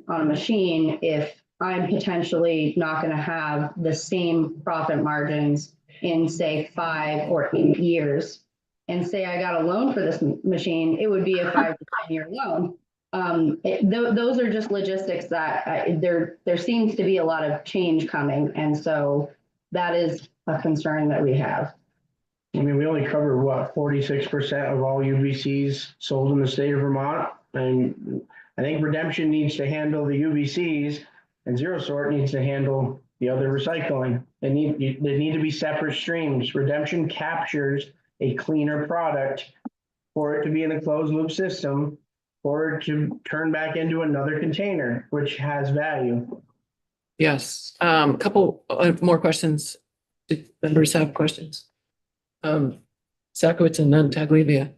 on a machine if I'm potentially not going to have the same profit margins in, say, 5 or 8 years. And say I got a loan for this machine, it would be a 5 to 10-year loan. Those are just logistics that there seems to be a lot of change coming. And so that is a concern that we have. I mean, we only cover 46% of all UBCs sold in the state of Vermont. And I think redemption needs to handle the UBCs, and zero sort needs to handle the other recycling. They need to be separate streams. Redemption captures a cleaner product for it to be in a closed loop system, for it to turn back into another container, which has value. yes, a couple more questions. Do members have questions? Sakowitz and then Taglivia.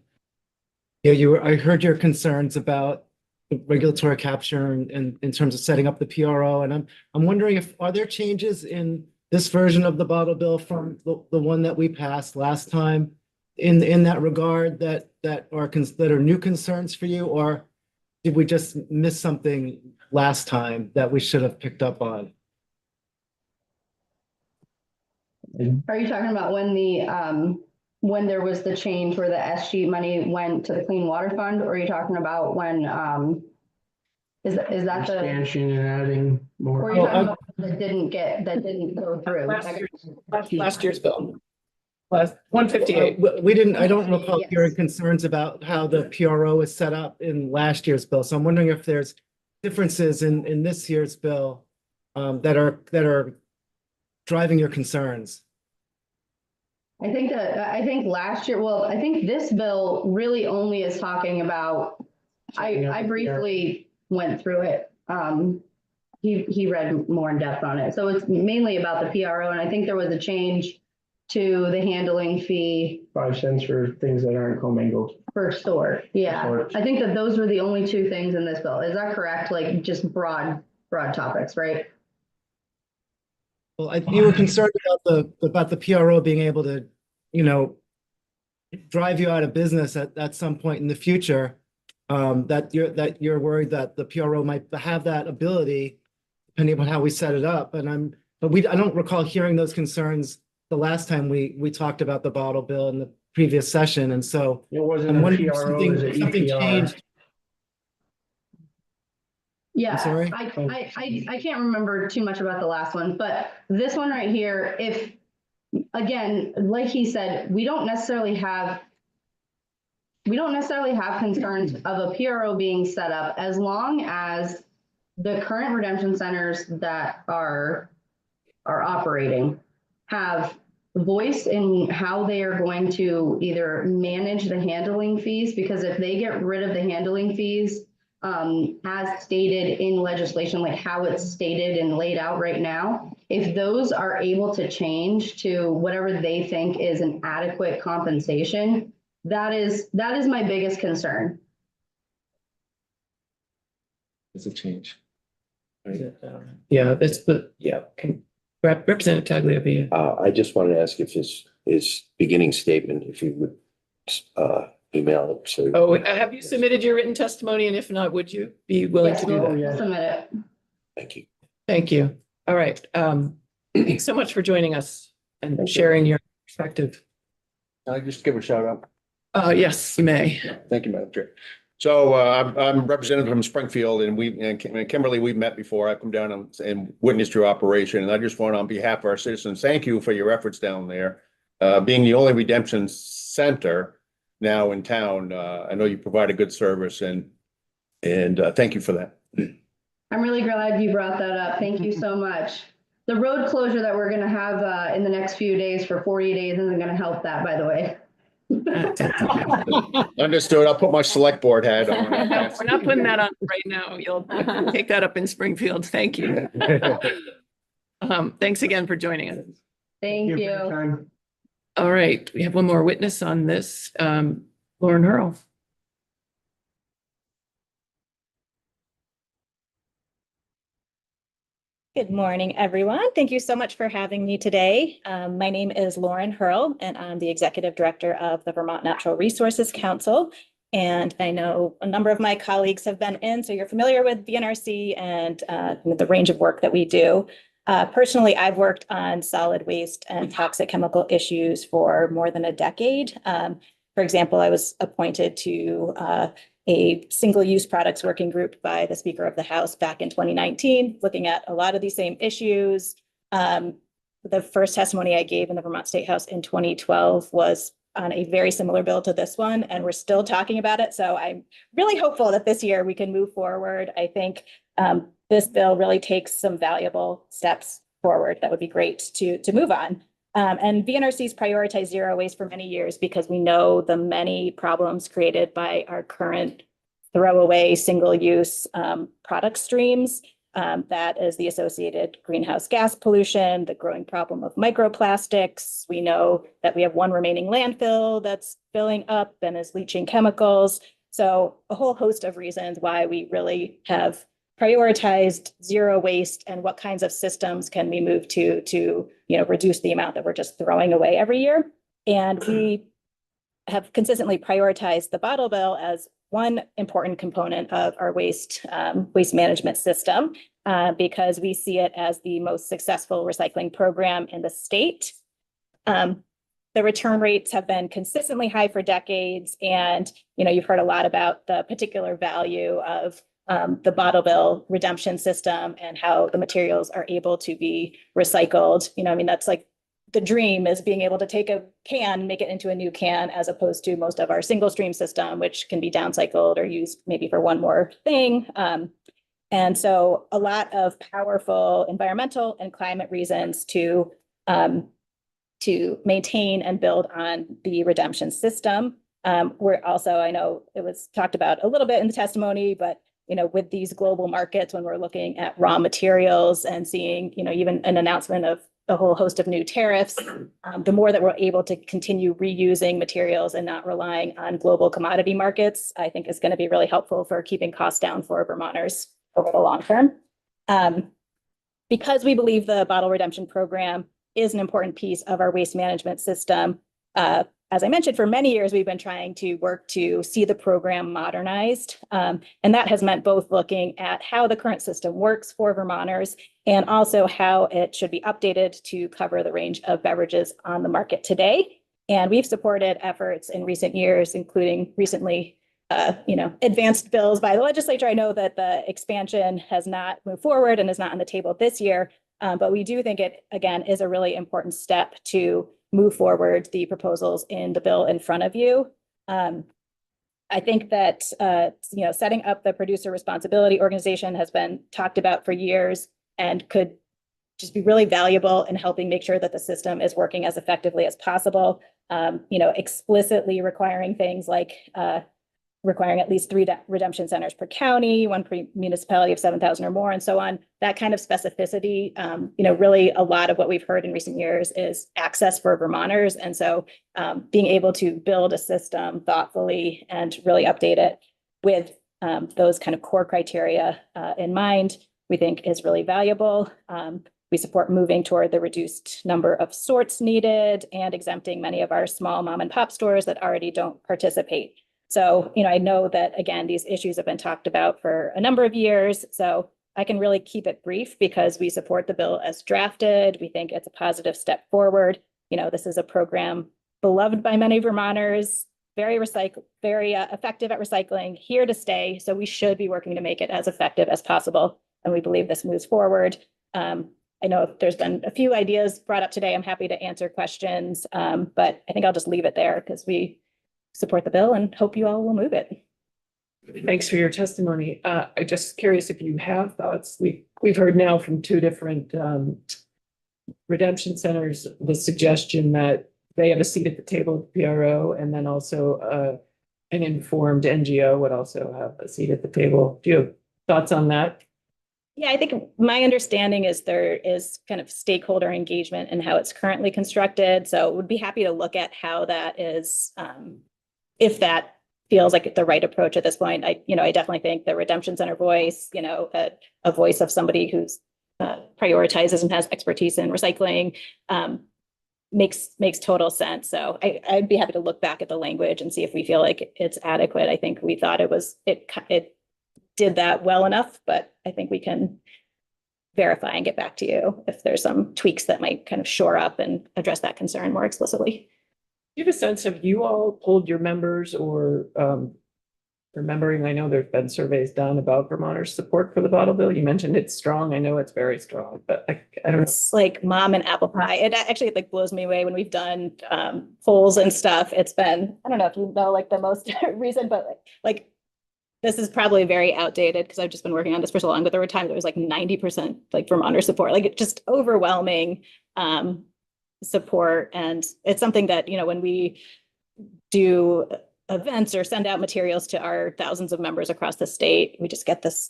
Yeah, I heard your concerns about the regulatory capture and in terms of setting up the PRO, and I'm wondering are there changes in this version of the bottle bill from the one that we passed last time in that regard that are new concerns for you, or did we just miss something last time that we should have picked up on? Are you talking about when there was the change where the SG money went to the Clean Water Fund, or are you talking about when Is that the, Expansion and adding or more. are you Well, talking about that didn't go through? Last year's bill. Last, 158. We didn't, I don't recall Yes. hearing concerns about how the PRO is set up in last year's bill. So I'm wondering if there's differences in this year's bill that are driving your concerns. I think last year, well, I think this bill really only is talking about, I briefly went through it. He read more in depth on it. So it's mainly about the PRO, and I think there was a change to the handling fee 5 cents for things that aren't commingled. per store. Yeah, Sorts. I think that those were the only two things in this bill. Is that correct? Like just broad topics, right? Well, you were concerned about the PRO being able to, drive you out of business at some point in the future. That you're worried that the PRO might have that ability, depending upon how we set it up. But I don't recall hearing those concerns the last time we talked about the bottle bill in the previous session. And so It wasn't I'm a wondering if PRO, something, it was an something EPR. changed. Yeah, sorry? I can't remember too much about the last one, but this one right here, if, again, like he said, we don't necessarily have concerns of a PRO being set up as long as the current redemption centers that are operating have voice in how they are going to either manage the handling fees, because if they get rid of the handling fees, as stated in legislation, like how it's stated and laid out right now, if those are able to change to whatever they think is an adequate compensation, that is my biggest concern. It's a change. Yeah, that's the, yeah. Representative Tagliavia. I just wanted to ask if his beginning statement, if you would email it, so. Oh, have you submitted your written testimony? And if not, would you be willing Yes, to do we'll that? yeah. submit it. Thank you. Thank you. All right. Thanks so much for joining us and sharing your perspective. Can I just give a shout out? Yes, you may. Thank you, Madam Chair. So I'm representative from Springfield, and Kimberly, we've met before. I've come down and witnessed your operation, and I just want, on behalf of our citizens, thank you for your efforts down there. Being the only redemption center now in town, I know you provide a good service, and thank you for that. I'm really glad you brought that up. Thank you so much. The road closure that we're gonna have in the next few days for 40 days isn't gonna help that, by the way. Understood. I'll put my select board hat on. No, we're not putting that on right now. You'll take that up in Springfield. Thank you. Thanks again for joining us. Thank for you. your time. All right, we have one more witness on this, Lauren Hurl. Good morning, everyone. Thank you so much for having me today. My name is Lauren Hurl, and I'm the Executive Director of the Vermont Natural Resources Council. And I know a number of my colleagues have been in, so you're familiar with VNRC and the range of work that we do. Personally, I've worked on solid waste and toxic chemical issues for more than a decade. For example, I was appointed to a single-use products working group by the Speaker of the House back in 2019, looking at a lot of these same issues. The first testimony I gave in the Vermont State House in 2012 was on a very similar bill to this one, and we're still talking about it. So I'm really hopeful that this year we can move forward. I think this bill really takes some valuable steps forward that would be great to move on. And VNRC's prioritized zero waste for many years because we know the many problems created by our current throwaway single-use product streams. That is the associated greenhouse gas pollution, the growing problem of microplastics. We know that we have one remaining landfill that's filling up and is leaching chemicals. So a whole host of reasons why we really have prioritized zero waste and what kinds of systems can we move to reduce the amount that we're just throwing away every year. And we have consistently prioritized the bottle bill as one important component of our waste management system because we see it as the most successful recycling program in the state. The return rates have been consistently high for decades, and you've heard a lot about the particular value of the bottle bill redemption system and how the materials are able to be recycled. You know, I mean, that's like the dream is being able to take a can, make it into a new can, as opposed to most of our single stream system, which can be downcycled or used maybe for one more thing. And so a lot of powerful environmental and climate reasons to maintain and build on the redemption system. We're also, I know it was talked about a little bit in the testimony, but you know, with these global markets, when we're looking at raw materials and seeing, you know, even an announcement of a whole host of new tariffs, the more that we're able to continue reusing materials and not relying on global commodity markets, I think is going to be really helpful for keeping costs down for Vermonters over the long term. Because we believe the bottle redemption program is an important piece of our waste management system. As I mentioned, for many years, we've been trying to work to see the program modernized. And that has meant both looking at how the current system works for Vermonters and also how it should be updated to cover the range of beverages on the market today. And we've supported efforts in recent years, including recently, advanced bills by the legislature. I know that the expansion has not moved forward and is not on the table this year, but we do think it, again, is a really important step to move forward the proposals in the bill in front of you. I think that, setting up the producer responsibility organization has been talked about for years and could just be really valuable in helping make sure that the system is working as effectively as possible. Explicitly requiring things like requiring at least 3 redemption centers per county, 1 per municipality of 7,000 or more, and so on. That kind of specificity, really a lot of what we've heard in recent years is access for Vermonters. And so being able to build a system thoughtfully and really update it with those kind of core criteria in mind, we think is really valuable. We support moving toward the reduced number of sorts needed and exempting many of our small mom and pop stores that already don't participate. So, I know that, again, these issues have been talked about for a number of years, so I can really keep it brief because we support the bill as drafted. We think it's a positive step forward. This is a program beloved by many Vermonters, very effective at recycling, here to stay. So we should be working to make it as effective as possible. And we believe this moves forward. I know there's been a few ideas brought up today. I'm happy to answer questions, but I think I'll just leave it there because we support the bill and hope you all will move it. Thanks for your testimony. I'm just curious if you have thoughts. We've heard now from 2 different redemption centers the suggestion that they have a seat at the table at the PRO, and then also an informed NGO would also have a seat at the table. Do you have thoughts on that? Yeah, I think my understanding is there is kind of stakeholder engagement in how it's currently constructed. So would be happy to look at how that is, if that feels like the right approach at this point. I definitely think the redemption center voice, a voice of somebody who's prioritizes and has expertise in recycling, makes total sense. So I'd be happy to look back at the language and see if we feel like it's adequate. I think we thought it did that well enough, but I think we can verify and get back to you if there's some tweaks that might kind of shore up and address that concern more explicitly. Do you have a sense of you all polled your members or remembering, I know there've been surveys done about Vermonters' support for the bottle bill. You mentioned it's strong. I know it's very strong, but I don't know. It's like mom and apple pie. It actually blows me away when we've done polls and stuff. It's been, I don't know if you know the most recent, but like this is probably very outdated because I've just been working on this for so long, but there were times it was 90% Vermonter support, just overwhelming support. And it's something that, when we do events or send out materials to our thousands of members across the state, we just get this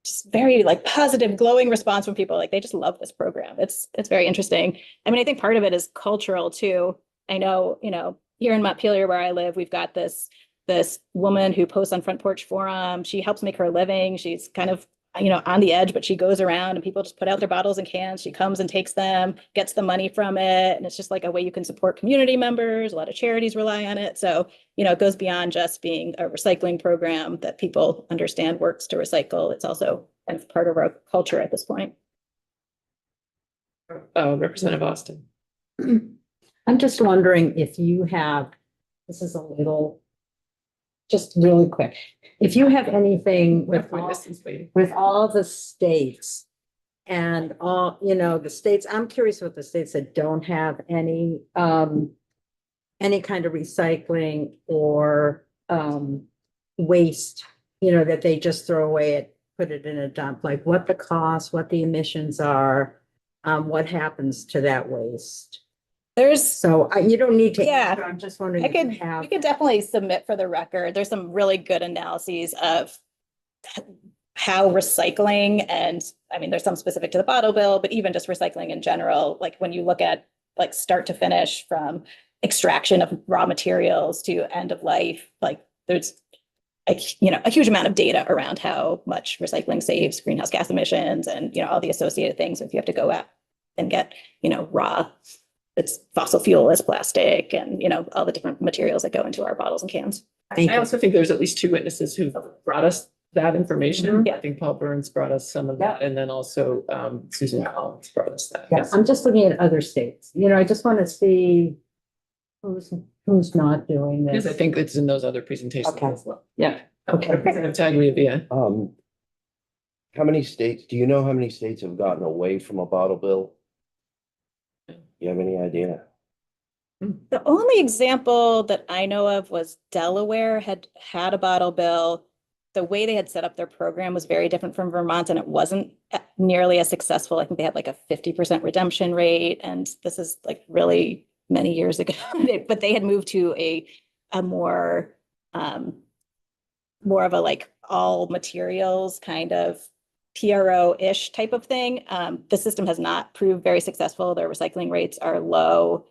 just very positive, glowing response from people. They just love this program. It's very interesting. I mean, I think part of it is cultural too. I know, here in Montpelier where I live, we've got this woman who posts on Front Porch Forum. She helps make her living. She's kind of, on the edge, but she goes around and people just put out their bottles and cans. She comes and takes them, gets the money from it. And it's just a way you can support community members. A lot of charities rely on it. So, it goes beyond just being a recycling program that people understand works to recycle. It's also kind of part of our culture at this point. Representative Austin. I'm just wondering if you have, this is a little just really quick, if you have anything with all, Witnesses waiting. with all the states and all, you know, the states, I'm curious what the states that don't have any kind of recycling or, waste, you know, that they just throw away it, put it in a dump, like what the cost, what the emissions are, what happens to that waste. There's, So you don't need to. Yeah. answer, I'm just wondering. I if you could, have we could definitely submit for the record. There's some really good analyses of how recycling and, I mean, there's some specific to the bottle bill, but even just recycling in general, like when you look at like start to finish from extraction of raw materials to end of life, like there's a huge amount of data around how much recycling saves greenhouse gas emissions and, all the associated things. If you have to go out and get, raw, it's fossil fuel as plastic and, all the different materials that go into our bottles and cans. Thank I you. also think there's at least two witnesses who brought us that information. Mhm. I think Paul Burns brought us some of that, and then also Susan Collins brought us that. Yeah, I'm just looking at other states, I just want to see who's not doing Because I this. think it's in those other presentations Okay. as well. Yeah, okay. Representative Tagliavia. How many states, do you know how many states have gotten away from a bottle bill? You have any idea? The only example that I know of was Delaware had a bottle bill. The way they had set up their program was very different from Vermont, and it wasn't nearly as successful. I think they had like a 50% redemption rate, and this is like really many years ago. But they had moved to a more of a like all materials kind of PRO-ish type of thing. The system has not proved very successful. Their recycling rates are low.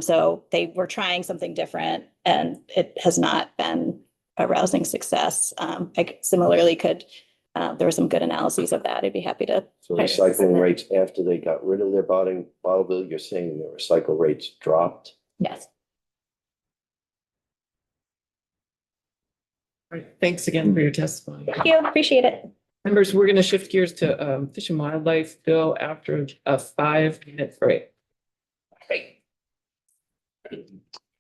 So they were trying something different and it has not been a rousing success. I similarly could, there were some good analyses of that. I'd be happy to. So recycling rates after they got rid of their bottle bill, you're saying the recycle rates dropped? Yes. All right, thanks again for your testimony. Thank you. Appreciate it. Members, we're going to shift gears to Fish and Wildlife Bill after a 5-minute break. Great.